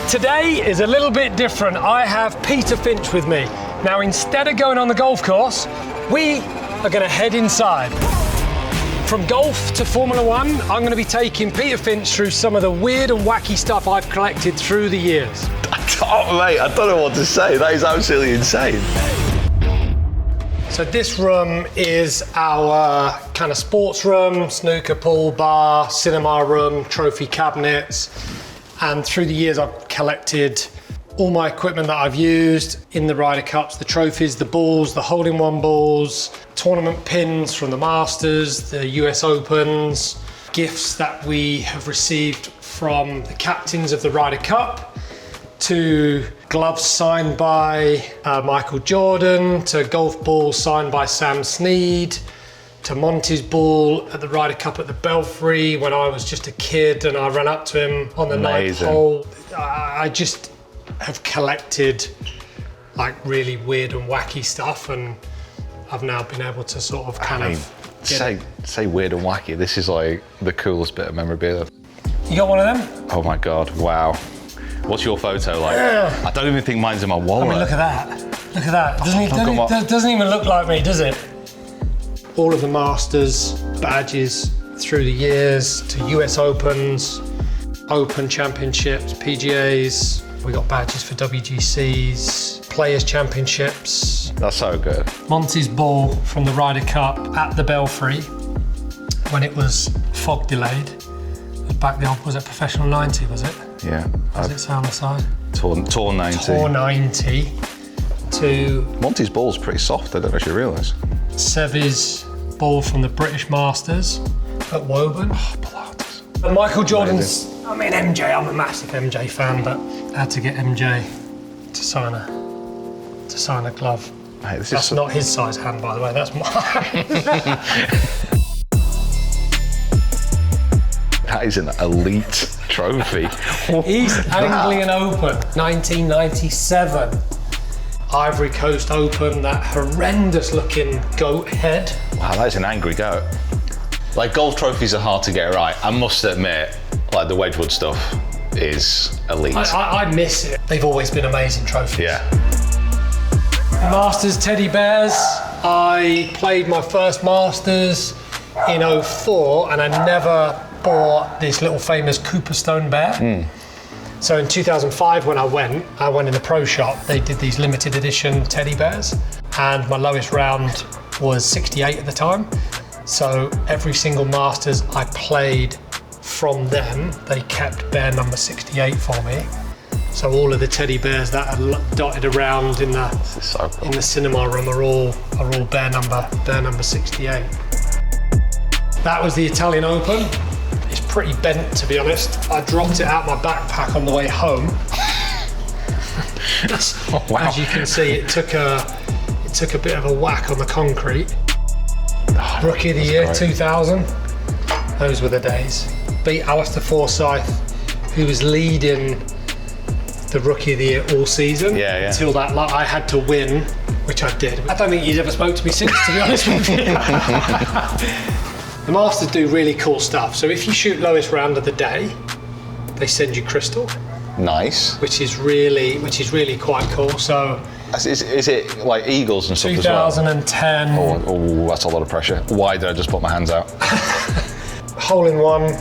Today is a little bit different. I have Peter Finch with me. Now, instead of going on the golf course, we are going to head inside. From golf to Formula One, I'm going to be taking Peter Finch through some of the weird and wacky stuff I've collected through the years. Oh, mate, I don't know what to say. That is absolutely insane. So this room is our kind of sports room, snooker, pool, bar, cinema room, trophy cabinets. And through the years, I've collected all my equipment that I've used in the Ryder Cups, the trophies, the balls, the hole-in-one balls, tournament pins from the Masters, the US Opens, gifts that we have received from the captains of the Ryder Cup, to gloves signed by Michael Jordan, to golf balls signed by Sam Snead, to Monty's ball at the Ryder Cup at the Belfry when I was just a kid and I ran up to him on the ninth hole. I just have collected like really weird and wacky stuff, and I've now been able to sort of say weird and wacky. This is like the coolest bit of memorabilia. You got one of them? Oh my God, wow. What's your photo like? Yeah. I don't even think mine's in my wallet. I mean, look at that. Look at that. Doesn't even look like me, does it? All of the Masters badges through the years, to US Opens, Open Championships, PGAs. We got badges for WGCs, Players Championships. That's so good. Monty's ball from the Ryder Cup at the Belfry when it was fog delayed. It was back then, was it Professional 90, was it? Yeah. Does it say on the side? Tour 90. Tour 90 to... Monty's ball's pretty soft, I don't actually realise. Seve's ball from the British Masters at Woburn. Oh, Pilates. And Michael Jordan's, I mean MJ, I'm a massive MJ fan, but I had to get MJ to sign a glove. Mate, that's not his size hand, by the way, that's mine. That is an elite trophy. East Anglian Open, 1997. Ivory Coast Open, that horrendous looking goat head. Wow, that is an angry goat. Like, golf trophies are hard to get right. I must admit, like the Wedgwood stuff is elite. I miss it. They've always been amazing trophies. Yeah. Masters teddy bears. I played my first Masters in 04 and I never bought this little famous Cooperstone bear. So in 2005 when I went in the pro shop, they did these limited edition teddy bears and my lowest round was 68 at the time. So every single Masters I played from them, they kept bear number 68 for me. So all of the teddy bears that are dotted around in the cinema room are all bear number 68. That was the Italian Open. It's pretty bent, to be honest. I dropped it out my backpack on the way home. Oh, wow. As you can see, it took a bit of a whack on the concrete. Rookie of the Year, great. 2000. Those were the days. Beat Alistair Forsyth, who was leading the Rookie of the Year all season. Yeah. Until that, I had to win, which I did. I don't think he's ever spoke to me since, to be honest with you. The Masters do really cool stuff. So if you shoot lowest round of the day, they send you crystal. Nice. Which is really quite cool. So is it like eagles and stuff as well? 2010. Oh, that's a lot of pressure. Why did I just put my hands out? Hole in one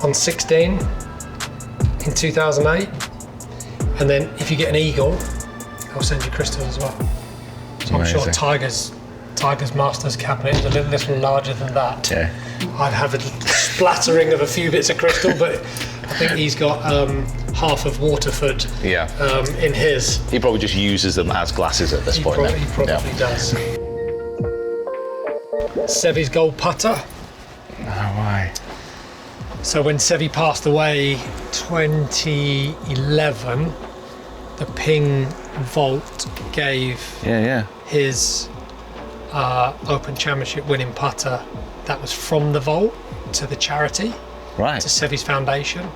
on 16 in 2008. And then if you get an eagle, they'll send you crystal as well. So amazing. I'm sure Tiger's Masters cabinet is a little larger than that. Yeah. I'd have a splattering of a few bits of crystal, but I think he's got half of Waterford in his. He probably just uses them as glasses at this point. He probably does. Seve's gold putter. No way. So when Seve passed away 2011, the Ping Vault gave his Open Championship winning putter that was from the vault to the charity, right, to Seve's foundation,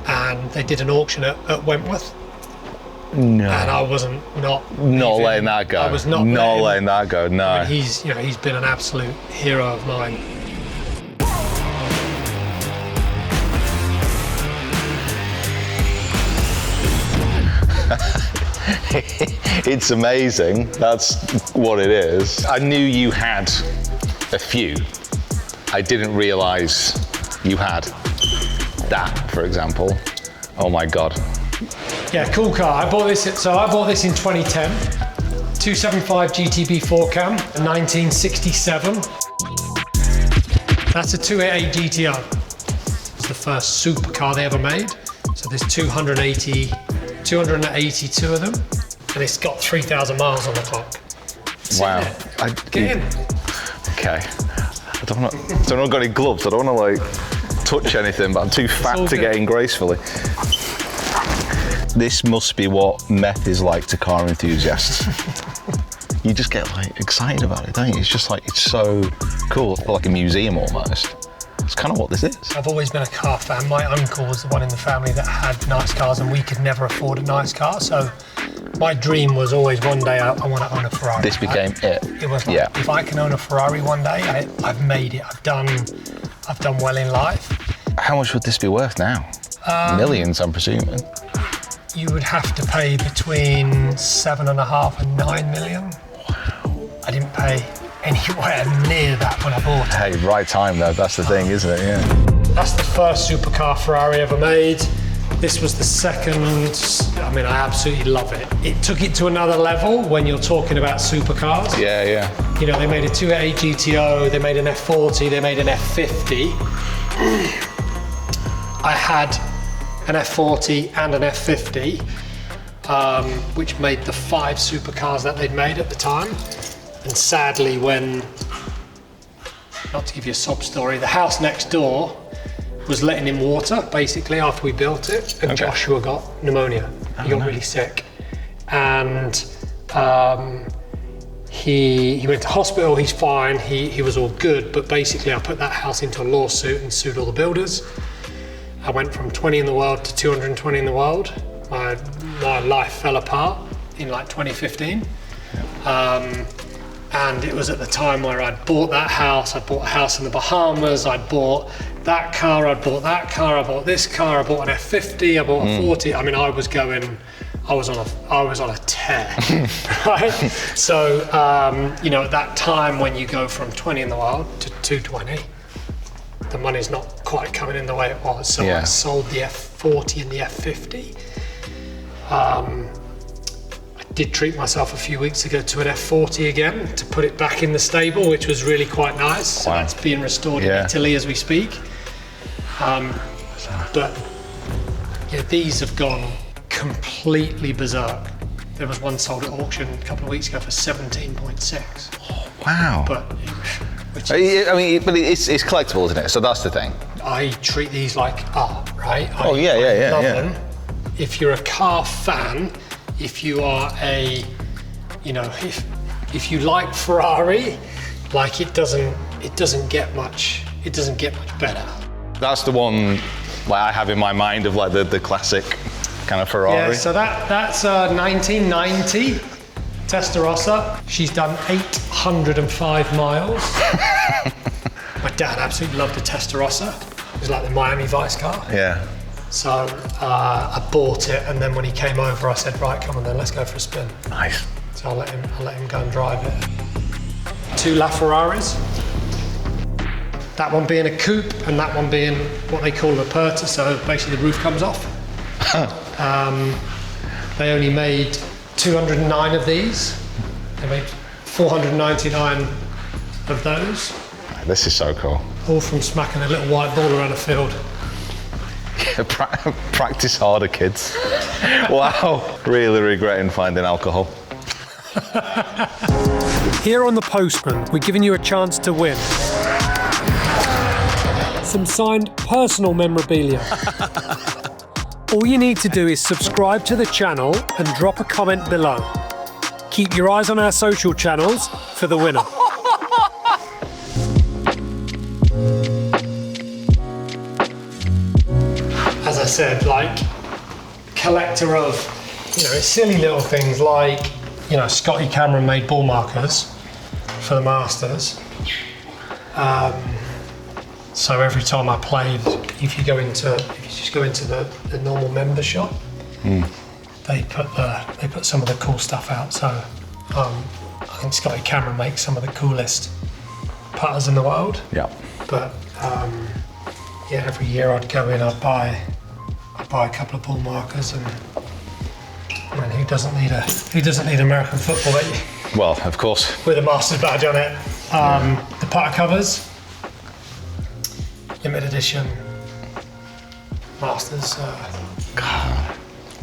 and they did an auction at Wentworth. No. And I wasn't not letting that go. I was not letting that go. No. I mean, he's been an absolute hero of mine. It's amazing. That's what it is. I knew you had a few. I didn't realise you had that, for example. Oh my God. Yeah, cool car. I bought this in 2010. 275 GTB 4 cam, 1967. That's a 288 GTO. It's the first supercar they ever made. So there's 282 of them, and it's got 3,000 miles on the clock. Wow. Get in. Okay. I don't know if I've got any gloves. I don't want to like touch anything, but I'm too fat to get in gracefully. This must be what meth is like to car enthusiasts. You just get like excited about it, don't you? It's just like, it's so cool, like a museum almost. It's kind of what this is. I've always been a car fan. My uncle was the one in the family that had nice cars, and we could never afford a nice car. So my dream was always one day I want to own a Ferrari. This became it. It was like, if I can own a Ferrari one day, I've made it. I've done well in life. How much would this be worth now? Millions, I'm presuming. You would have to pay between 7.5 and 9 million. Wow. I didn't pay anywhere near that when I bought it. Hey, right time though, that's the thing, isn't it? Yeah. That's the first supercar Ferrari ever made. This was the second. I mean, I absolutely love it. It took it to another level when you're talking about supercars. Yeah, yeah. You know, they made a 288 GTO, they made an F40, they made an F50. I had an F40 and an F50, which made the 5 supercars that they'd made at the time. And sadly, when, not to give you a sob story, the house next door was letting in water, basically, after we built it, and Joshua got pneumonia. He got really sick. And he went to hospital, he's fine, he was all good, but basically I put that house into a lawsuit and sued all the builders. I went from 20 in the world to 220 in the world. My life fell apart in like 2015. And it was at the time where I'd bought that house, I bought a house in the Bahamas, I'd bought that car, I'd bought that car, I bought this car, I bought an F50, I bought a 40. I mean, I was on a tear, right? So, you know, at that time when you go from 20 in the world to 220, the money's not quite coming in the way it was. So I sold the F40 and the F50. I did treat myself a few weeks ago to an F40 again to put it back in the stable, which was really quite nice. So that's being restored in Italy as we speak. But yeah, these have gone completely berserk. There was one sold at auction a couple of weeks ago for 17.6. Oh, wow. But I mean, but it's collectible, isn't it? So that's the thing. I treat these like art, right? I love them. If you're a car fan, if you are a, you know, if you like Ferrari, like it doesn't get much better. That's the one like I have in my mind of like the classic kind of Ferrari. Yeah, so that's a 1990 Testarossa. She's done 805 miles. My dad absolutely loved the Testarossa. It was like the Miami Vice car. Yeah. So I bought it, and then when he came over, I said, right, come on then, let's go for a spin. Nice. So I'll let him go and drive it. 2 LaFerraris. That one being a coupe, and that one being what they call a Poulter, so basically the roof comes off. They only made 209 of these. They made 499 of those. This is so cool. All from smacking a little white ball around a field. Practice harder, kids. Wow. Really regretting finding alcohol. Here on the Postman, we're giving you a chance to win some signed personal memorabilia. All you need to do is subscribe to the channel and drop a comment below. Keep your eyes on our social channels for the winner. As I said, like, collector of, you know, silly little things like, you know, Scotty Cameron made ball markers for the Masters. So every time I played, if you just go into the normal member shop, they put some of the cool stuff out. So I think Scotty Cameron makes some of the coolest putters in the world. Yeah. But yeah, every year I'd go in, I'd buy a couple of ball markers, and I mean, who doesn't need American football Well, of course. with a Masters badge on it? The putter covers, limited edition Masters.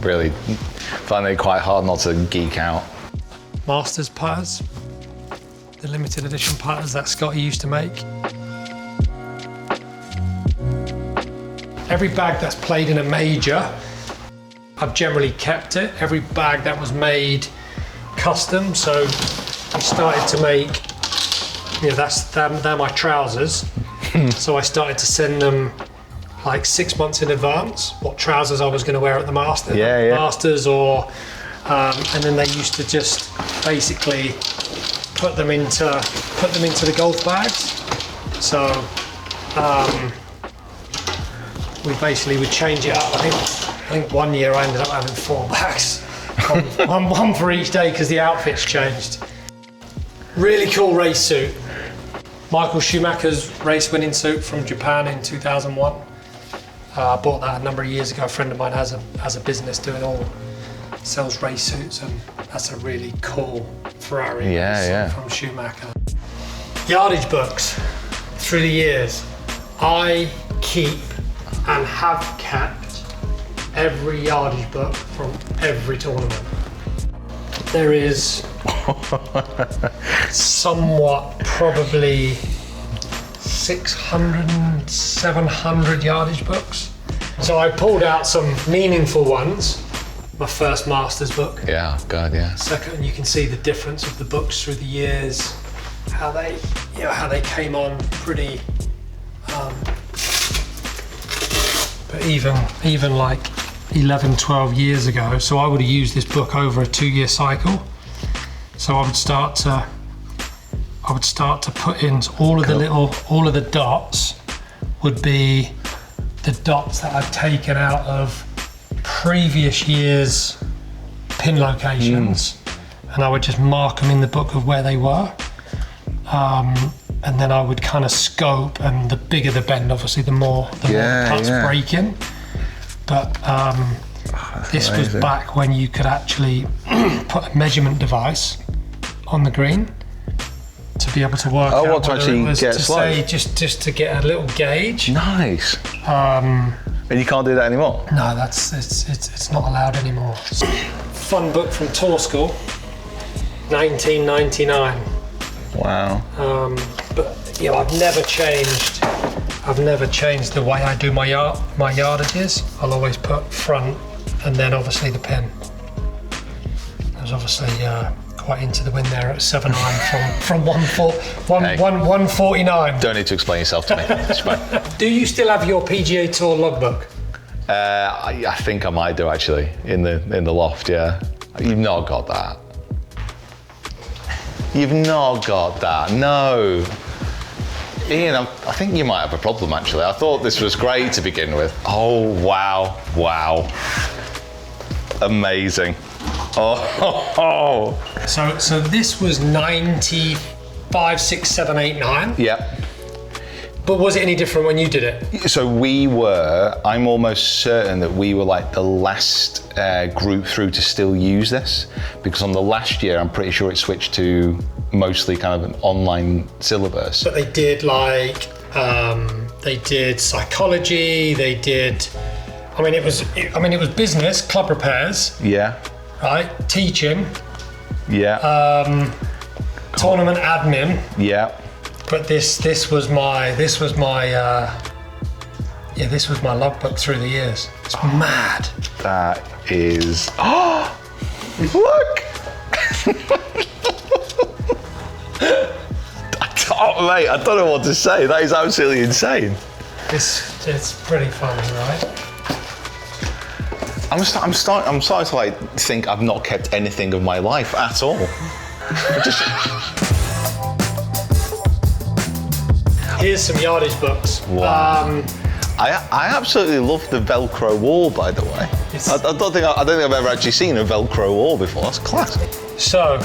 Really find it quite hard not to geek out. Masters putters, the limited edition putters that Scotty used to make. Every bag that's played in a major, I've generally kept it. Every bag that was made custom, so I started to make, they're my trousers. So I started to send them like 6 months in advance what trousers I was going to wear at the Masters, or and then they used to just basically put them into the golf bags. So we basically would change it up. I think one year I ended up having 4 bags, one for each day because the outfits changed. Really cool race suit. Michael Schumacher's race-winning suit from Japan in 2001. I bought that a number of years ago. A friend of mine has a business sells race suits, and that's a really cool Ferrari from Schumacher. Yardage books through the years. I keep and have kept every yardage book from every tournament. There is somewhat probably 600, 700 yardage books. So I pulled out some meaningful ones. My first Masters book. Yeah, God, yeah. Second, you can see the difference of the books through the years, how they came on pretty. But even like 11, 12 years ago, so I would have used this book over a 2-year cycle. So I would start to put in all of the dots would be the dots that I've taken out of previous year's pin locations, and I would just mark them in the book of where they were. And then I would kind of scope, and the bigger the bend, obviously, the more putts breaking. But this was back when you could actually put a measurement device on the green to be able to work out what to actually get slope? Just to get a little gauge. Nice. And you can't do that anymore? No, it's not allowed anymore. Fun book from Tour School, 1999. Wow. But I've never changed the way I do my yardages. I'll always put front and then obviously the pin. I was obviously quite into the win there at 7-9 from 149. Don't need to explain yourself to me. It's fine. Do you still have your PGA Tour logbook? I think I might do, actually, in the loft. Yeah. You've not got that. You've not got that. No. Ian, I think you might have a problem, actually. I thought this was great to begin with. Oh, wow. Amazing. Oh. So this was 95, 6, 7, 8, 9. Yep. But was it any different when you did it? So I'm almost certain that we were like the last group through to still use this, because on the last year, I'm pretty sure it switched to mostly kind of an online syllabus. But they did they did psychology, it was business, club repairs. Yeah. Right, teaching. Yeah. Tournament admin. Yeah. But this was my logbook through the years. It's mad. That is. Oh, look! Mate, I don't know what to say. That is absolutely insane. It's pretty funny, right? I'm starting to like think I've not kept anything of my life at all. Here's some yardage books. Wow. I absolutely love the Velcro wall, by the way. I don't think I've ever actually seen a Velcro wall before. That's classic. So,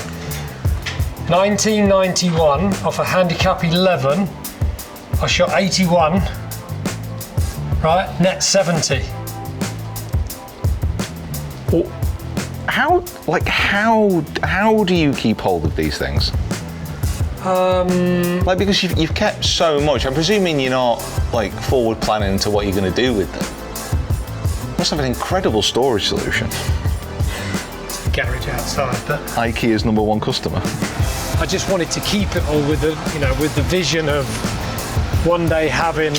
1991 off a handicap 11, I shot 81, right? Net 70. Well, how do you keep hold of these things? Like, because you've kept so much. I'm presuming you're not like forward planning into what you're going to do with them. You must have an incredible storage solution. It's a garage outside, but IKEA's #1 customer. I just wanted to keep it all with the, with the vision of one day having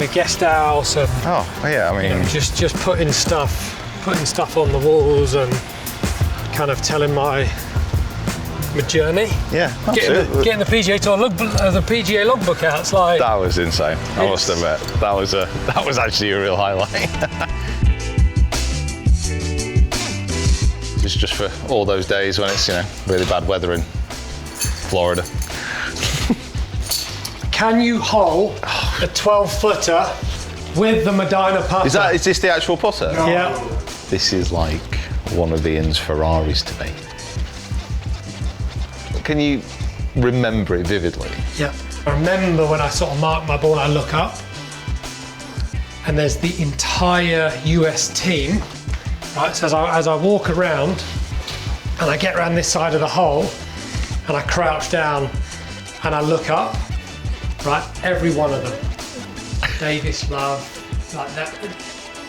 a guest house and I mean, just putting stuff on the walls and kind of telling my journey. Yeah, absolutely. Getting the PGA Tour the PGA logbook out. It's like that was insane. I must admit, that was actually a real highlight. It's just for all those days when it's really bad weather in Florida. Can you hole a 12-footer with the Medinah putter? Is this the actual putter? Yeah. This is like one of Ian's Ferraris to me. Can you remember it vividly? Yeah. I remember when I sort of mark my ball, I look up, and there's the entire US team, right? So as I walk around, and I get around this side of the hole, and I crouch down, and I look up, right? Every one of them. Davis, Love, like that.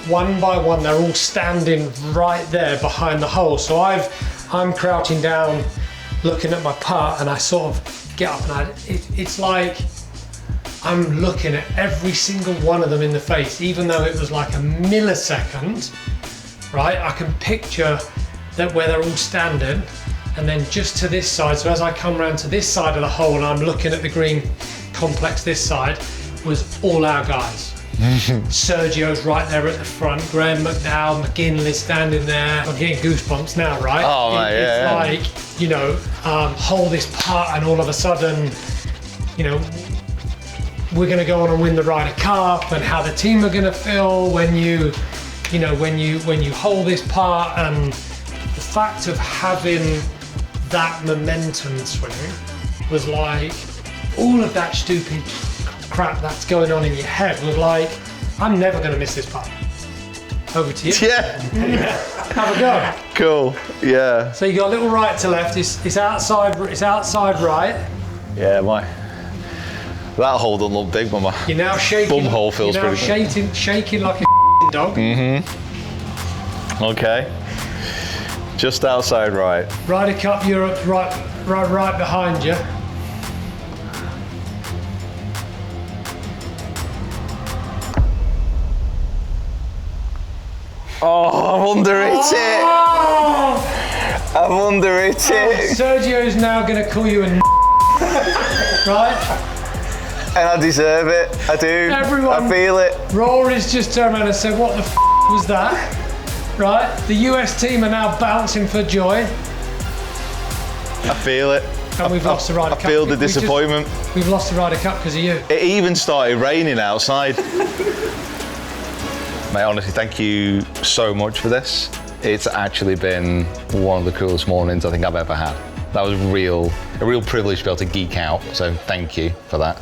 One by one, they're all standing right there behind the hole. So I'm crouching down, looking at my putt, and I sort of get up and it's like I'm looking at every single one of them in the face, even though it was like a millisecond, right? I can picture that where they're all standing, and then just to this side. So as I come around to this side of the hole and I'm looking at the green complex this side, was all our guys. Sergio's right there at the front, Graham McDowell, McGinley standing there. I'm getting goosebumps now, right? Oh, mate, it's like, hold this putt, and all of a sudden, we're going to go on and win the Ryder Cup, and how the team are going to feel when you hold this putt, and the fact of having that momentum swing was like all of that stupid crap that's going on in your head was like, I'm never going to miss this putt. Over to you. Yeah. Have a go. Cool. Yeah. So you got a little right to left. It's outside. It's outside right. Yeah, that hole doesn't look big, but my You're now shaking. bum hole feels you're now pretty good. shaking like a dog. Okay. Just outside right. Ryder Cup Europe, right behind you. Oh, I've underhit it. I've underhit it. Sergio's now going to call you a right? And I deserve it. I do. Everyone, I feel it. Rory's just turned around and said, what the was that? Right? The US team are now bouncing for joy. I feel it. And we've lost the Ryder Cup. I feel the disappointment. We've lost the Ryder Cup because of you. It even started raining outside. Mate, honestly, thank you so much for this. It's actually been one of the coolest mornings I think I've ever had. That was a real privilege to be able to geek out, so thank you for that.